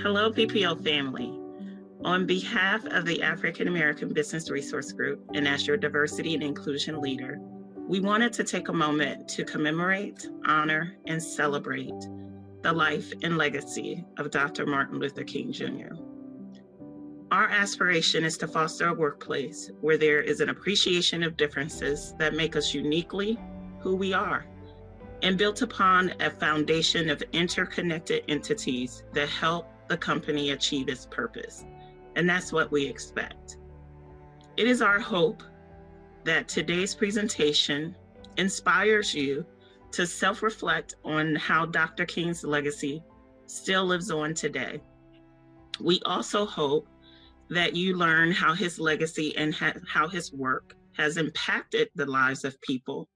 Hello, PPO family. On behalf of the African American Business Resource Group and as your diversity and inclusion leader, we wanted to take a moment to commemorate, honor, and celebrate the life and legacy of Dr. Martin Luther King Jr. Our aspiration is to foster a workplace where there is an appreciation of differences that make us uniquely who we are, and built upon a foundation of interconnected entities that help the company achieve its purpose. And that's what we expect. It is our hope that today's presentation inspires you to self-reflect on how Dr. King's legacy still lives on today. We also hope that you learn how his legacy and how his work has impacted the lives of people.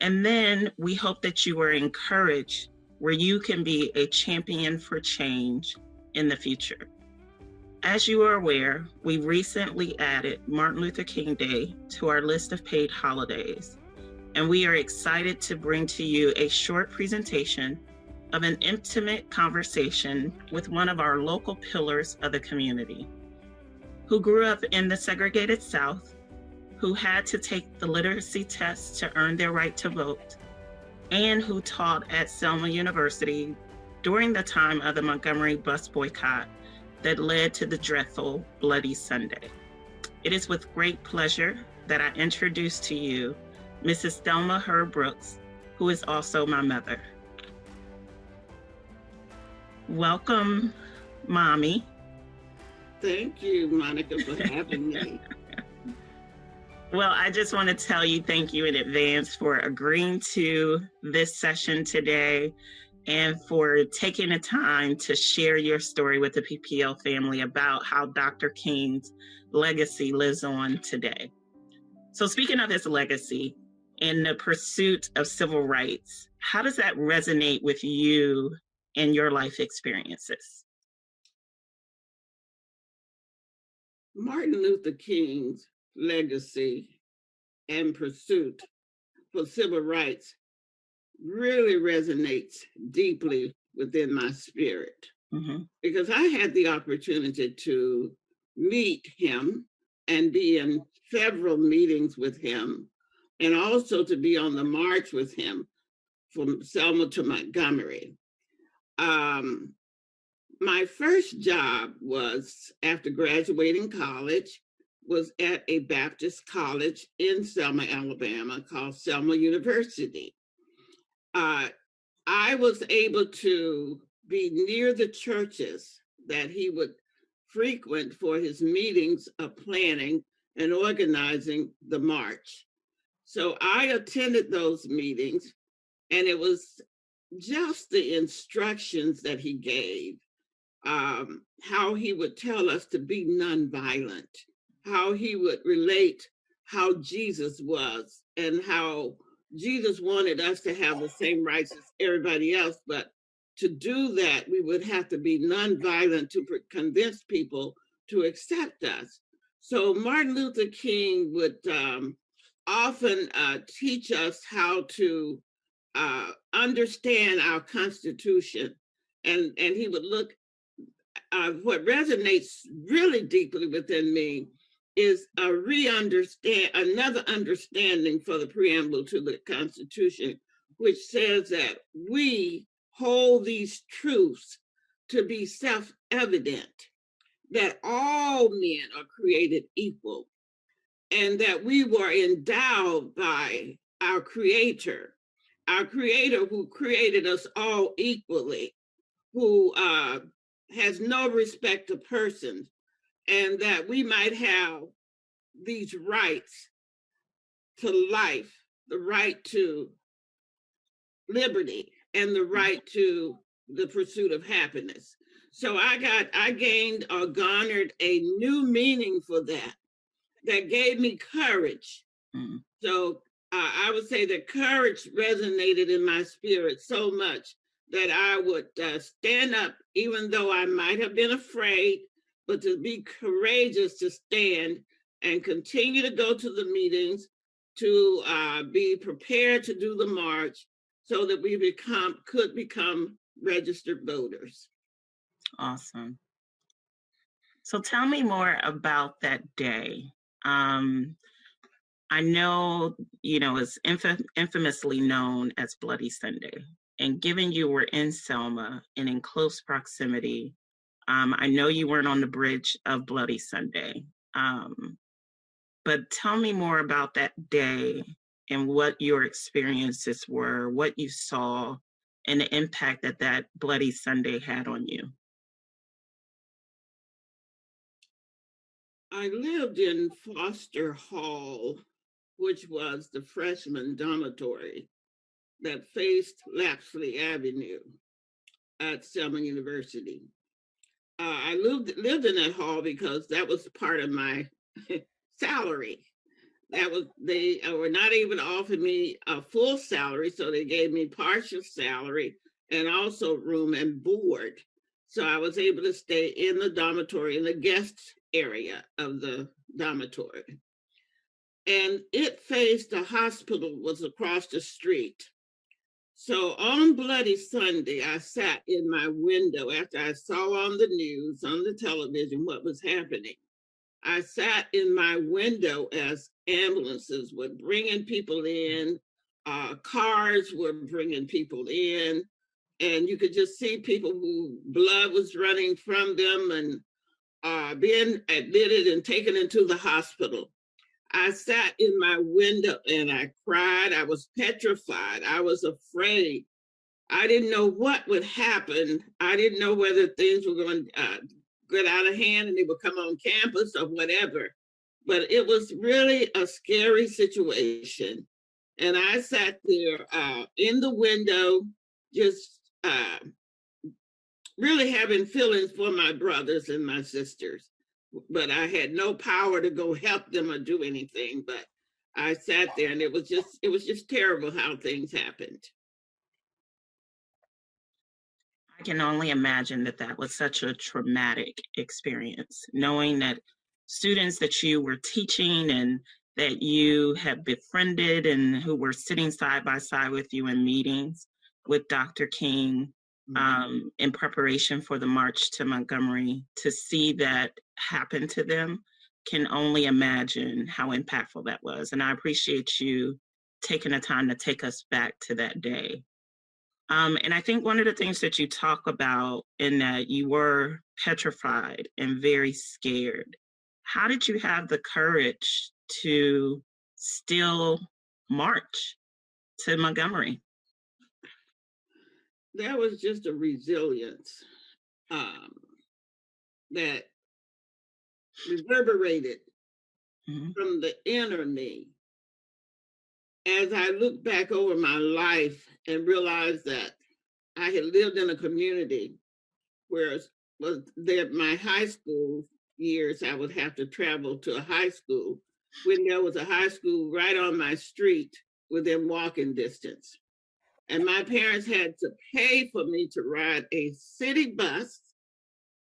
And then we hope that you are encouraged where you can be a champion for change in the future. As you are aware, we recently added Martin Luther King Day to our list of paid holidays, and we are excited to bring to you a short presentation of an intimate conversation with one of our local pillars of the community, who grew up in the segregated South, who had to take the literacy test to earn their right to vote, and who taught at Thelma University during the time of the Montgomery bus boycott that led to the dreadful Bloody Sunday. It is with great pleasure that I introduce to you Mrs. Thelma Herb Brooks, who is also my mother. Welcome, Mommy. Thank you, Monica, for having me. Well, I just want to tell you thank you in advance for agreeing to this session today and for taking the time to share your story with the PPL family about how Dr. King's legacy lives on today. So speaking of his legacy in the pursuit of civil rights, how does that resonate with you and your life experiences? Martin Luther King's legacy and pursuit for civil rights really resonates deeply within my spirit, because I had the opportunity to meet him and be in several meetings with him, and also to be on the march with him from Selma to Montgomery. My first job was, after graduating college, was at a Baptist college in Selma, Alabama, called Selma University. I was able to be near the churches that he would frequent for his meetings of planning and organizing the march. So I attended those meetings, and it was just the instructions that he gave, how he would tell us to be nonviolent, how he would relate how Jesus was, and how Jesus wanted us to have the same rights as everybody else. But to do that, we would have to be nonviolent to convince people to accept us. So Martin Luther King would often teach us how to understand our Constitution. And he would look, what resonates really deeply within me is another understanding for the preamble to the Constitution, which says that we hold these truths to be self-evident, that all men are created equal, and that we were endowed by our Creator who created us all equally, who has no respect to persons, and that we might have these rights to life, the right to liberty, and the right to the pursuit of happiness. So I gained or garnered a new meaning for that gave me courage. So I would say that courage resonated in my spirit so much that I would stand up, even though I might have been afraid, but to be courageous to stand and continue to go to the meetings, to be prepared to do the march, so that we could become registered voters. Awesome. So tell me more about that day. Um, I know, it's infamously known as Bloody Sunday. And given you were in Selma and in close proximity, I know you weren't on the bridge of Bloody Sunday. Um, but tell me more about that day and what your experiences were, what you saw, and the impact that that Bloody Sunday had on you. I lived in Foster Hall, which was the freshman dormitory that faced Lapsley Avenue at Selma University. I lived in that hall because that was part of my salary. That was they were not able to offer me a full salary, so they gave me partial salary and also room and board. So I was able to stay in the dormitory, in the guest area of the dormitory. And it faced the hospital was across the street. So on Bloody Sunday, I sat in my window after I saw on the news, on the television, what was happening. I sat in my window as ambulances were bringing people in, cars were bringing people in, and you could just see people who blood was running from them and being admitted and taken into the hospital. I sat in my window and I cried. I was petrified. I was afraid. I didn't know what would happen. I didn't know whether things were going to get out of hand and they would come on campus or whatever. But it was really a scary situation. And I sat there in the window, just really having feelings for my brothers and my sisters. But I had no power to go help them or do anything. But I sat there and it was just terrible how things happened. I can only imagine that that was such a traumatic experience, knowing that students that you were teaching and that you had befriended and who were sitting side by side with you in meetings with Dr. King in preparation for the march to Montgomery, to see that happen to them, can only imagine how impactful that was. And I appreciate you taking the time to take us back to that day. And I think one of the things that you talk about in that you were petrified and very scared. How did you have the courage to still march to Montgomery? That was just a resilience that reverberated from the inner me. As I look back over my life and realized that I had lived in a community where was there my high school years, I would have to travel to a high school when there was a high school right on my street within walking distance. And my parents had to pay for me to ride a city bus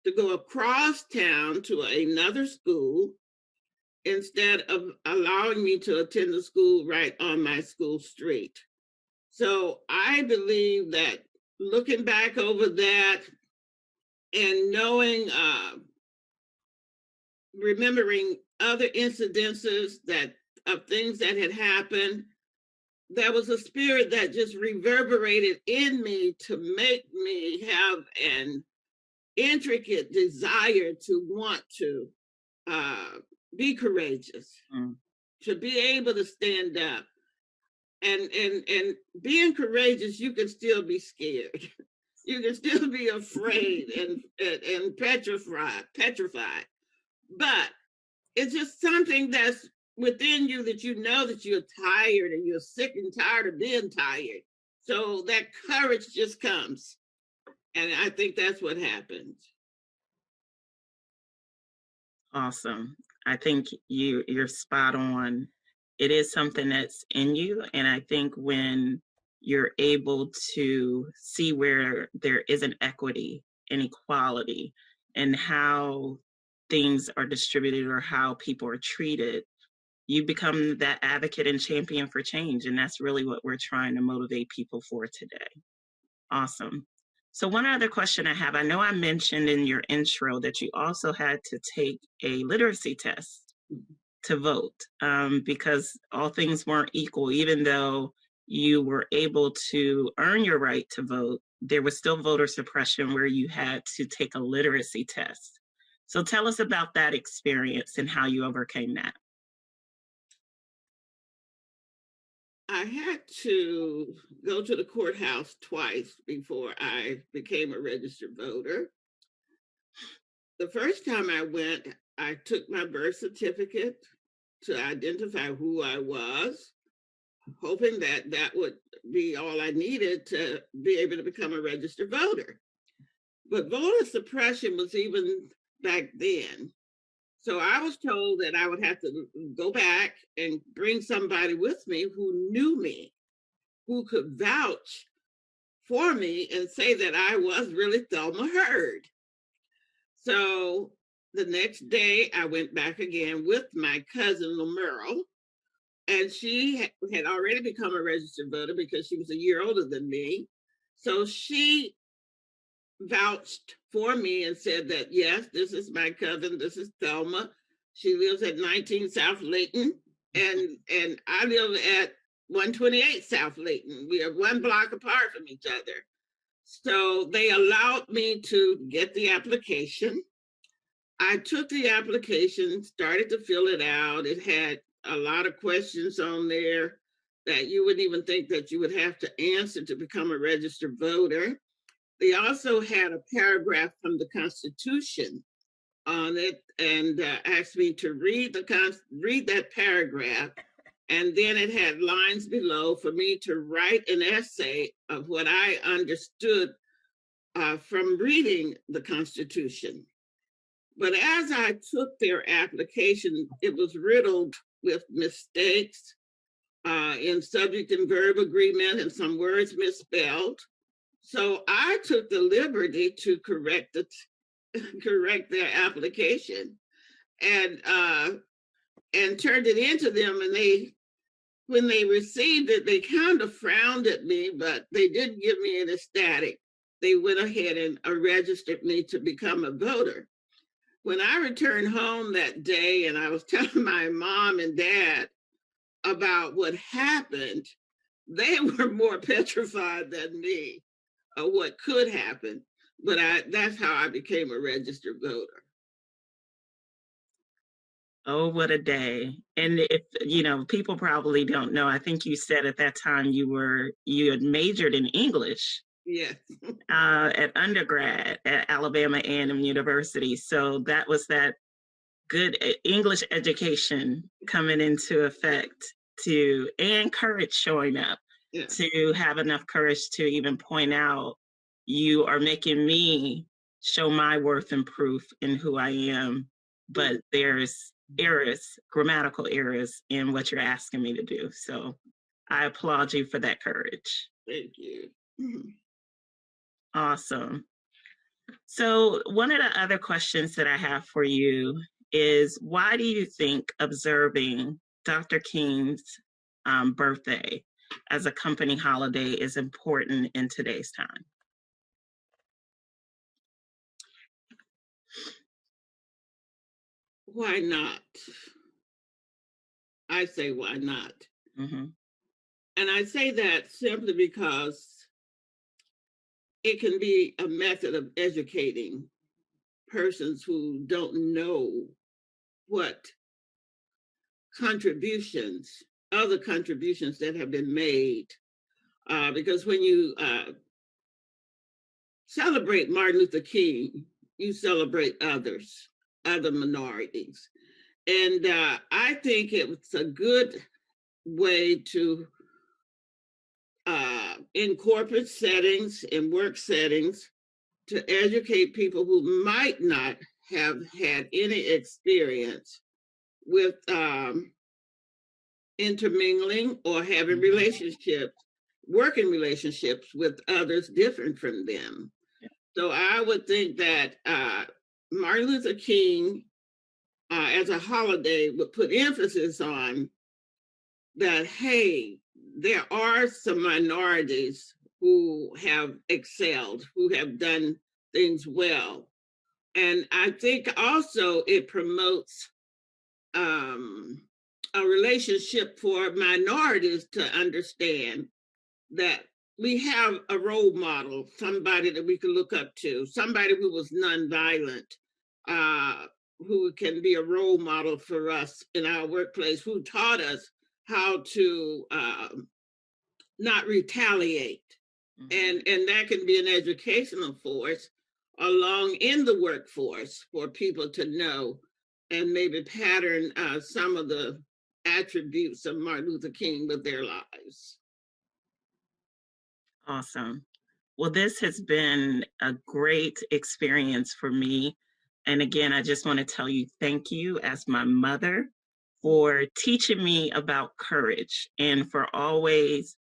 to go across town to another school instead of allowing me to attend the school right on my school street. So I believe that looking back over that and knowing, remembering other incidences that of things that had happened, there was a spirit that just reverberated in me to make me have an intricate desire to want to be courageous, to be able to stand up. And being courageous, you can still be scared. You can still be afraid and petrified. But it's just something that's within you that you know that you're tired and you're sick and tired of being tired. So that courage just comes. And I think that's what happened. Awesome. I think you're spot on. It is something that's in you. And I think when you're able to see where there is an equity, inequality, and how things are distributed or how people are treated, you become that advocate and champion for change. And that's really what we're trying to motivate people for today. Awesome. So one other question I have, I know I mentioned in your intro that you also had to take a literacy test to vote, because all things weren't equal. Even though you were able to earn your right to vote, there was still voter suppression where you had to take a literacy test. So tell us about that experience and how you overcame that. I had to go to the courthouse twice before I became a registered voter. The first time I went, I took my birth certificate to identify who I was, hoping that that would be all I needed to be able to become a registered voter. But voter suppression was even back then. So I was told that I would have to go back and bring somebody with me who knew me, who could vouch for me and say that I was really Thelma Hurd. So the next day I went back again with my cousin Lamerle, and she had already become a registered voter because she was a year older than me. So she vouched for me and said that, yes, this is my cousin, this is Thelma. She lives at 19 South Layton, and I live at 128 South Layton. We are one block apart from each other. So they allowed me to get the application. I took the application, started to fill it out. It had a lot of questions on there that you wouldn't even think that you would have to answer to become a registered voter. They also had a paragraph from the Constitution on it and asked me to read that paragraph. And then it had lines below for me to write an essay of what I understood from reading the Constitution. But as I took their application, it was riddled with mistakes in subject and verb agreement and some words misspelled. So I took the liberty to correct their application and turned it into them. And when they received it, they kind of frowned at me, but they didn't give me any static. They went ahead and registered me to become a voter. When I returned home that day and I was telling my mom and dad about what happened, they were more petrified than me of what could happen. But that's how I became a registered voter. Oh, what a day. And if, people probably don't know, I think you said at that time you had majored in English. Yes. At undergrad at Alabama A&M University. So that was that good English education coming into effect and courage showing up to have enough courage to even point out, you are making me show my worth and proof in who I am, but there's grammatical errors in what you're asking me to do. So I applaud you for that courage. Thank you. Awesome. So one of the other questions that I have for you is, why do you think observing Dr. King's birthday as a company holiday is important in today's time? Why not? I say, why not? Mm-hmm. And I say that simply because it can be a method of educating persons who don't know what other contributions that have been made. Because when you celebrate Martin Luther King, you celebrate other minorities. And I think it's a good way to, in corporate settings, in work settings, to educate people who might not have had any experience with intermingling or having working relationships with others different from them. So I would think that Martin Luther King, as a holiday, would put emphasis on that, hey, there are some minorities who have excelled, who have done things well. And I think also it promotes a relationship for minorities to understand that we have a role model, somebody that we can look up to, somebody who was nonviolent, who can be a role model for us in our workplace, who taught us how to not retaliate. And that can be an educational force along in the workforce for people to know and maybe pattern some of the attributes of Martin Luther King with their lives. Awesome. Well, this has been a great experience for me. And again, I just want to tell you thank you as my mother for teaching me about courage and for always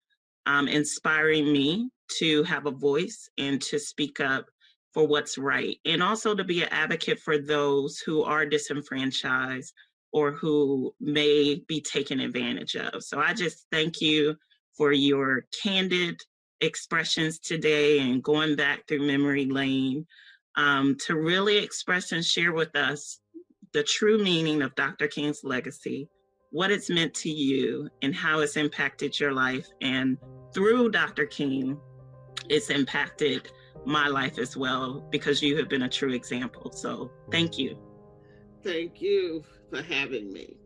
inspiring me to have a voice and to speak up for what's right, and also to be an advocate for those who are disenfranchised or who may be taken advantage of. So I just thank you for your candid expressions today and going back through memory lane to really express and share with us the true meaning of Dr. King's legacy, what it's meant to you, and how it's impacted your life. And through Dr. King, it's impacted my life as well, because you have been a true example. So thank you. Thank you for having me.